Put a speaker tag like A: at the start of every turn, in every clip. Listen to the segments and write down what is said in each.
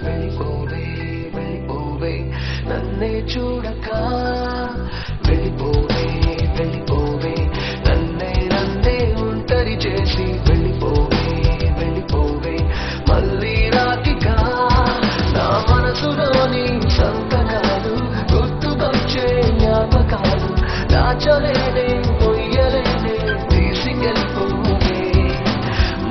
A: వెళ్ళిపోవే వెళ్ళిపోవే నన్నే చూడక వెళ్ళిపోవే వెళ్ళిపోవే నన్నే నన్నే ఒంటరి చేసి వెళ్ళిపోవే వెళ్ళిపోవే మళ్ళీ రాకిగా నా మనసులోని సంతకాలు గుర్తుకొచ్చే జ్ఞాపకాలు దాచలేనే మొయ్యలేనే తీసుకెళ్ళిపోవే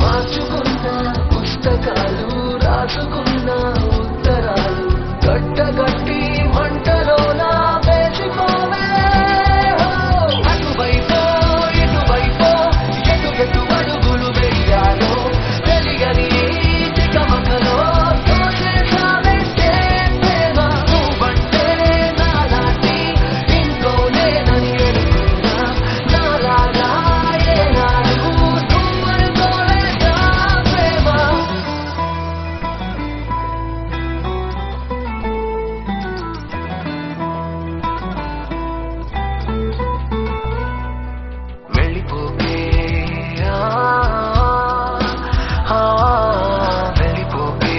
A: మార్చుకున్న పుస్తకాలు రాసుకున్న ఉత్తరాలు గట్టగట్టి మంటలోన వేసిపోవే అటువైపో ఇటువైపో ఎటు ఎటు అడుగులు వెయ్యాలో తెలియని తికమకలో తోసేసావంటే ప్రేమ నువ్వంటే నాలాంటి ఇంకో లేనని అనుకున్నా నాలాగా ఏనాడు నువ్వనుకోలేదా ప్రేమ వెళ్ళిపోకే వెళ్ళిపోకే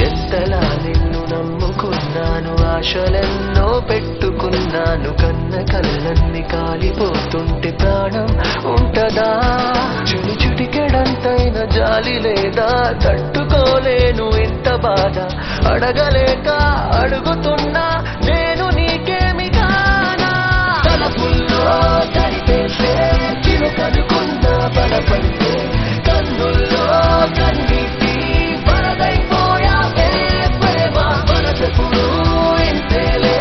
A: ఎంతలా నిన్ను నమ్ముకున్నాను ఆశలెన్నో పెట్టుకున్నాను కన్న కళ్ళన్ని కాలిపోతుంటే ప్రాణం ఉంటదా చుడి చుటికెడంతైన జాలి లేదా తట్టుకోలేను ఇంత బాధ అడగలేక అడుగుతున్నా నేను నీకేమి కానా తలపుల్లో తడిపేసే చిలుకనుకున్న బలపడితే కన్నుల్లో కన్నీటి వరదైపోయావే ప్రేమ మనసెప్పుడు ఇంతేలే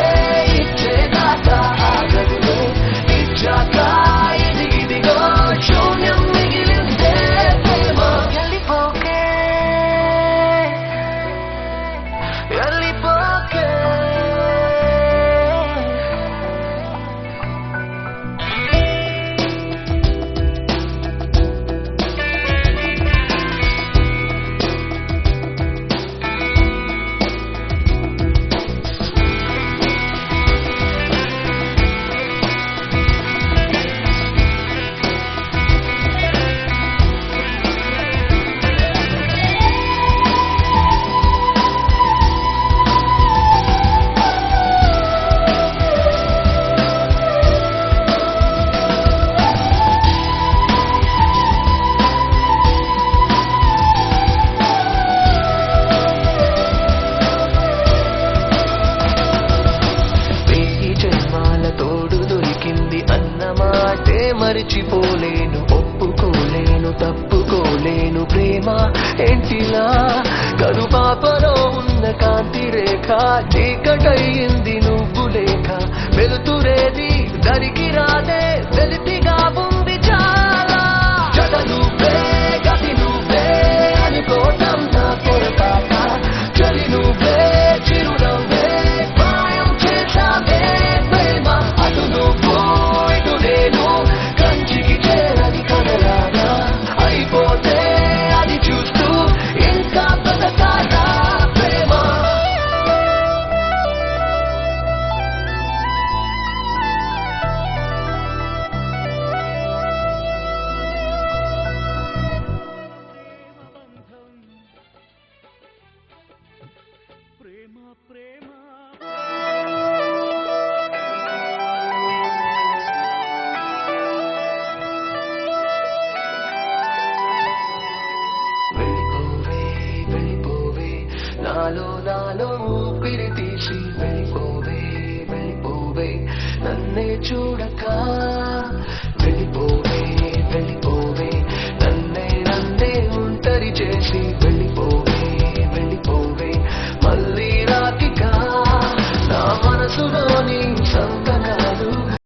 A: ఇచ్చేదాకా ఆగదులే ఇచ్చాక ఇదిగిదిగో శూన్యం మిగిలిందే ప్రేమ వెళ్ళిపోకే వెళ్ళిపోకే వెయ్యి జన్మాల తోడు దొరికింది అన్న మాటే మరిచిపోలేను ఒప్పుకోలేను తప్పుకోలేను ప్రేమ ఏంటిలా కనుపాపలో ఉన్న కాంతి రేఖ చీకటయ్యింది నువ్వు లేక వెలుతురేది దరికి రాదే వెలితిగా ఉంది చాలా జత నువ్వే గతి నువ్వే అనుకోవటం నా పొరపాట చలి నువ్వే చిరునవ్వే మాయం చేసావే ప్రేమ అటు నువ్వు ఇటు నేను కంచికి చేరని కదలాగా అయిపోతే అది చూస్తూ ఇంకా బతకాలా ప్రేమ వెళ్ళిపోవే వెళ్ళిపోవే నాలో నాలో ఊపిరి తీసి వెళ్ళిపోవే వెళ్ళిపోవే నన్నే చూడక